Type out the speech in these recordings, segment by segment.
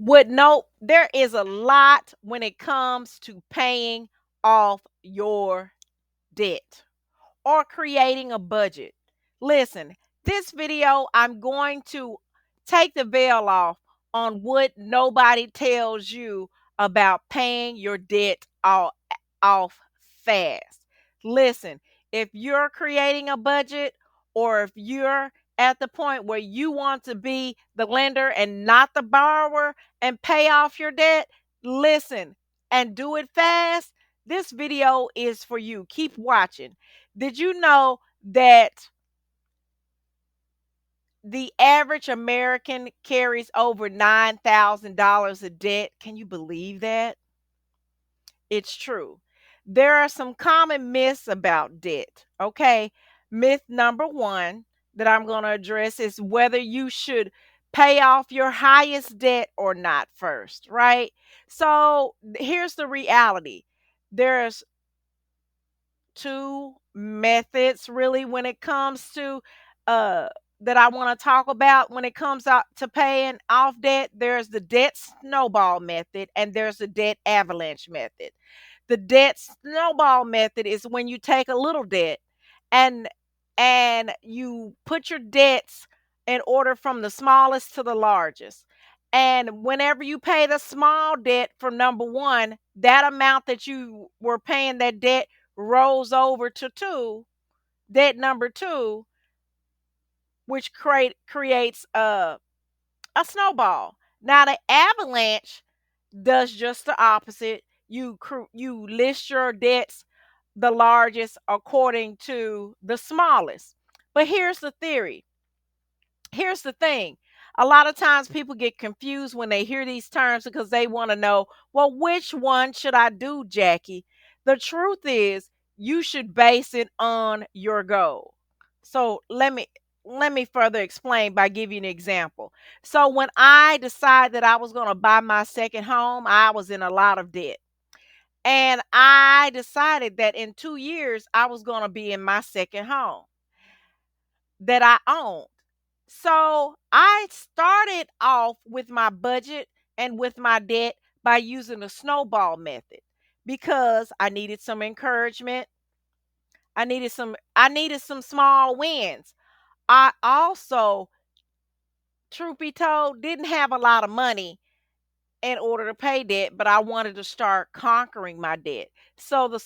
There is a lot when it comes to paying off your debt or creating a budget. Listen, this video, I'm going to take the veil on what nobody tells you about paying your debt off fast. Listen, if you're creating a budget or if you're at the point where you want to be the lender and not the borrower and pay off your debt, listen and do it fast. This video is for you. Keep watching. Did you know that the average American carries over $9,000 of debt? Can you believe that? It's true. There are some common myths about debt. Okay. Myth number one that I'm going to address is whether you should pay off your highest debt or not first, right? So here's the reality. There's two methods really when it comes to uh that I want to talk about when it comes out to paying off debt. There's the debt snowball method and there's the debt avalanche method. The debt snowball method is when you take a little debt and you put your debts in order from the smallest to the largest. And whenever you pay the small debt from number one, that amount that you were paying that debt rolls over to debt number two, which creates a snowball. Now the avalanche does just the opposite. You list your debts the largest according to the smallest. But here's the theory. Here's the thing. A lot of times people get confused when they hear these terms because they want to know, well, which one should I do, Jackie? The truth is, you should base it on your goal. So let me further explain by giving you an example. So when I decided that I was going to buy my second home, I was in a lot of debt. And I decided that in 2 years I was going to be in my second home that I owned. So I started off with my budget and with my debt by using the snowball method because I needed some encouragement. I needed some small wins. I also, truth be told, didn't have a lot of money in order to pay debt, but I wanted to start conquering my debt. So the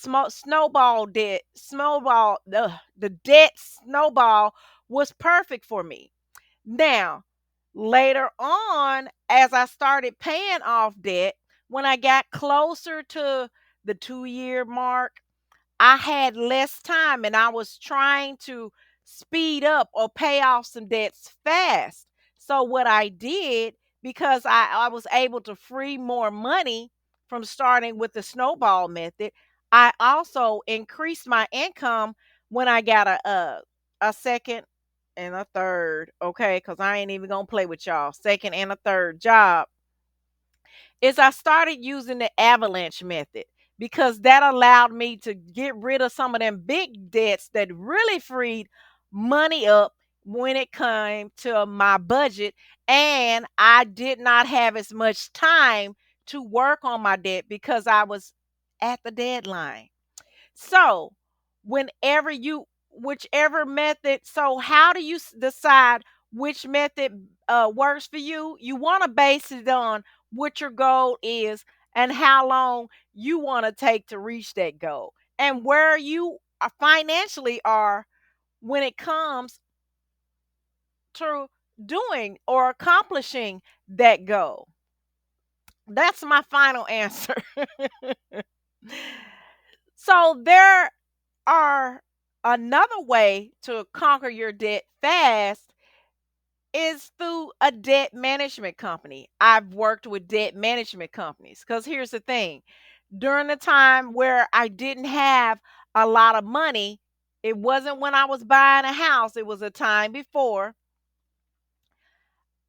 the debt snowball was perfect for me. Now, later on, as I started paying off debt, when I got closer to the 2 year mark, I had less time and I was trying to speed up or pay off some debts fast. So, what I did, because I was able to free more money from starting with the snowball method, I also increased my income when I got a second and a third, okay, because I ain't even gonna play with y'all. Second and a third job is I started using the avalanche method because that allowed me to get rid of some of them big debts that really freed money up when it came to my budget. And I did not have as much time to work on my debt because I was at the deadline. So, whenever you, whichever method, so how do you decide which method works for you? You want to base it on what your goal is and how long you want to take to reach that goal and where you financially are when it comes to doing or accomplishing that goal. That's my final answer. So, there are another way to conquer your debt fast is through a debt management company. I've worked with debt management companies because here's the thing. During the time where I didn't have a lot of money, it wasn't when I was buying a house, it was a time before.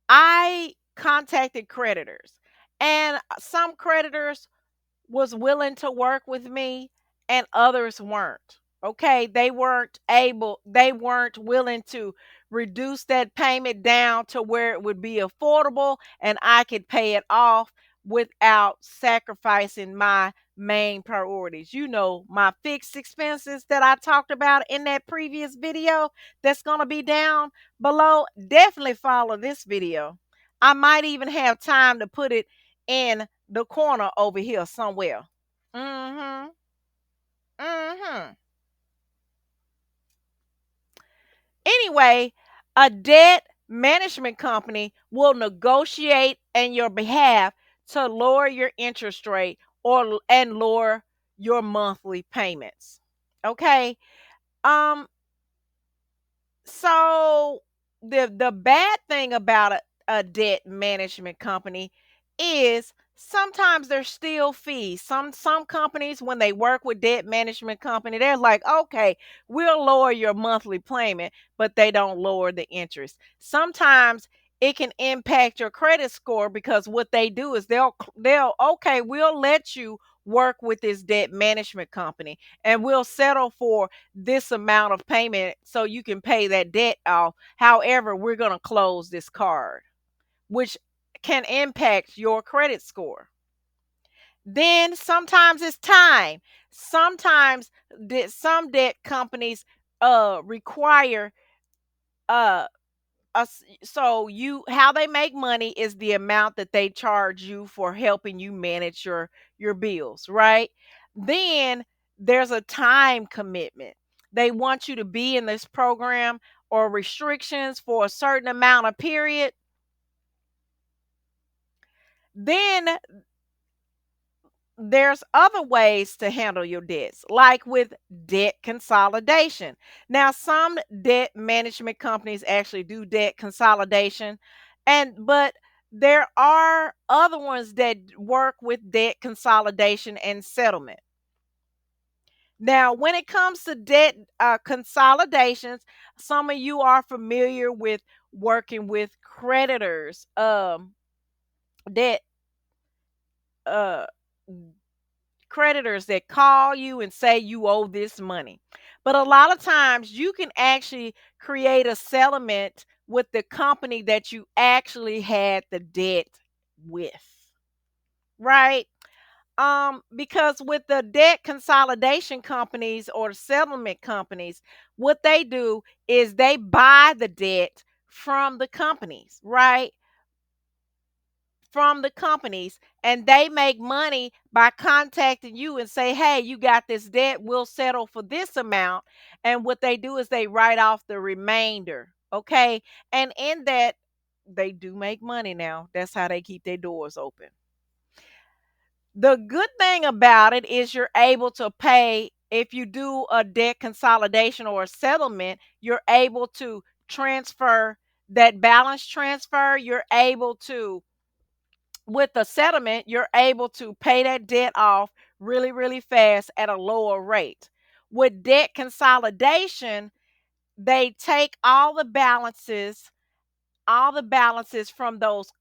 I contacted creditors, and some creditors was willing to work with me and others weren't. Okay, they weren't willing to reduce that payment down to where it would be affordable and I could pay it off without sacrificing my main priorities. You know, my fixed expenses that I talked about in that previous video that's going to be down below. Definitely follow this video. I might even have time to put it in the corner over here somewhere. Mhm. Mhm. Anyway, a debt management company will negotiate on your behalf to lower your interest rate or and lower your monthly payments. Okay? Um so the bad thing about a debt management company is sometimes there's still fees. Some companies when they work with debt management company, they're like, okay, we'll lower your monthly payment, but they don't lower the interest. Sometimes it can impact your credit score because what they do is they'll okay, we'll let you work with this debt management company and we'll settle for this amount of payment so you can pay that debt off. However, we're going to close this card, which can impact your credit score. Then sometimes it's time. Sometimes some debt companies require uh so you how they make money is the amount that they charge you for helping you manage your bills, right? Then there's a time commitment. They want you to be in this program or restrictions for a certain amount of period. Then there's other ways to handle your debts, like with debt consolidation. Now, some debt management companies actually do debt consolidation, but there are other ones that work with debt consolidation and settlement. Now, when it comes to debt consolidations, some of you are familiar with working with creditors, debt uh creditors that call you and say you owe this money. But a lot of times you can actually create a settlement with the company that you actually had the debt with, right? Because with the debt consolidation companies or settlement companies, what they do is they buy the debt from the companies, right? From the companies, and they make money by contacting you and say, hey, you got this debt, we'll settle for this amount. And what they do is they write off the remainder. Okay, and in that they do make money. Now that's how they keep their doors open. The good thing about it is you're able to pay if you do a debt consolidation or a settlement. You're able to transfer that balance transfer. You're able to, with a settlement, you're able to pay that debt off really, really fast at a lower rate. With debt consolidation, they take all the balances from those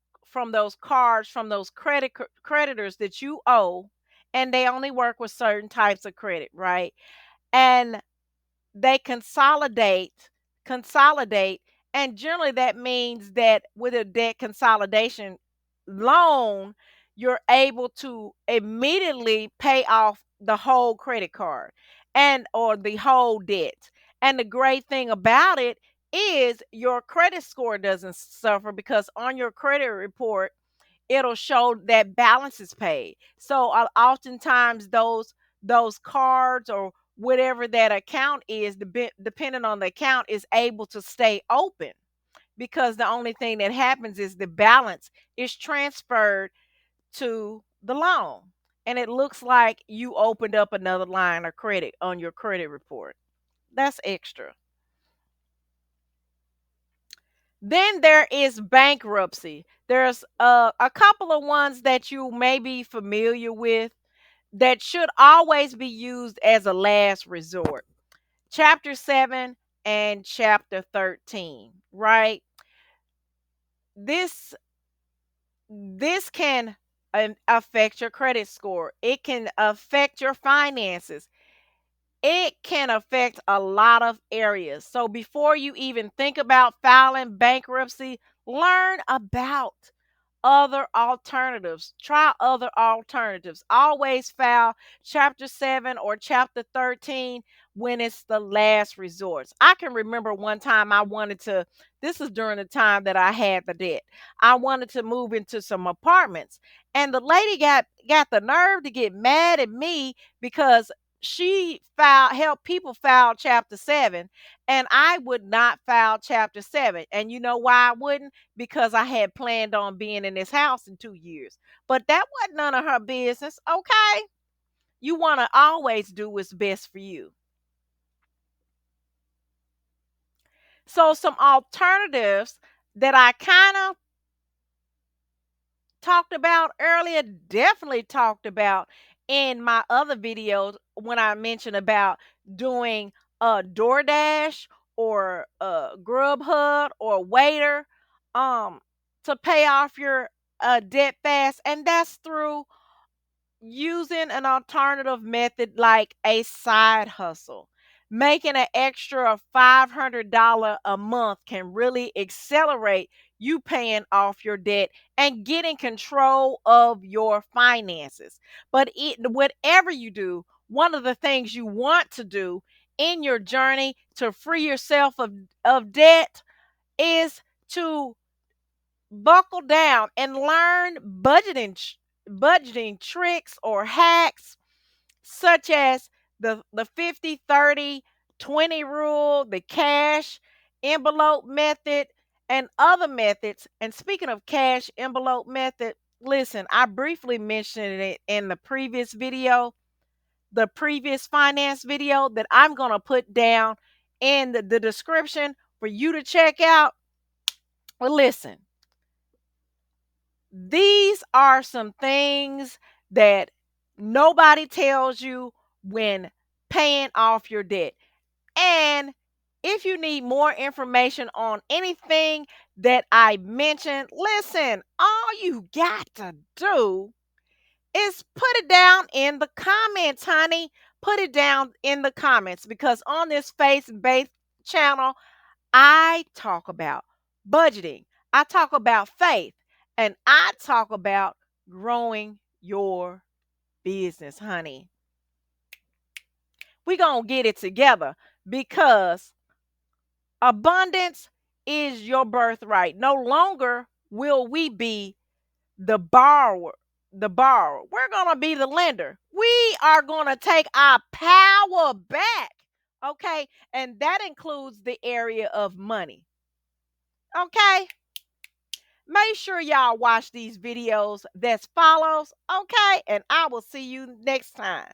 cards, from those creditors that you owe, and they only work with certain types of credit, right? And they consolidate, and generally that means that with a debt consolidation loan, you're able to immediately pay off the whole credit card and or the whole debt. And the great thing about it is your credit score doesn't suffer because on your credit report it'll show that balance is paid. So oftentimes those cards or whatever that account is, depending on the account, is able to stay open because the only thing that happens is the balance is transferred to the loan. And it looks like you opened up another line of credit on your credit report. That's extra. Then there is bankruptcy. There's a couple of ones that you may be familiar with that should always be used as a last resort. Chapter 7 and chapter 13, right? This this can affect your credit score. It can affect your finances. it can affect a lot of areas. So before you even think about filing bankruptcy, learn about other alternatives. Try other alternatives. Always file chapter 7 or chapter 13 when it's the last resort. I can remember one time I wanted to, this is during the time that I had the debt. I wanted to move into some apartments, and the lady got the nerve to get mad at me because she filed helped people file chapter 7 and I would not file chapter 7. And you know why I wouldn't? Because I had planned on being in this house in 2 years. But that wasn't none of her business. Okay. You want to always do what's best for you. So, some alternatives that I kind of talked about earlier, definitely talked about in my other videos when I mentioned about doing a DoorDash or a Grubhub or Waiter um to pay off your debt fast, and that's through using an alternative method like a side hustle. Making an extra $500 a month can really accelerate you paying off your debt and getting control of your finances. But whatever you do, one of the things you want to do in your journey to free yourself of debt is to buckle down and learn budgeting tricks or hacks such as the 50/30/20 rule, the cash envelope method, and other methods. And speaking of cash envelope method, listen, I briefly mentioned it in the previous video, the previous finance video that I'm going to put down in the description for you to check out. Well, listen, these are some things that nobody tells you when paying off your debt. And if you need more information on anything that I mentioned, listen, all you got to do is put it down in the comments, honey. Put it down in the comments because on this faith-based channel, I talk about budgeting, I talk about faith, and I talk about growing your business, honey. We're going to get it together because abundance is your birthright. No longer will we be the borrower, We're going to be the lender. We are going to take our power back. Okay? And that includes the area of money. Okay? Make sure y'all watch these videos that follows. Okay? And I will see you next time.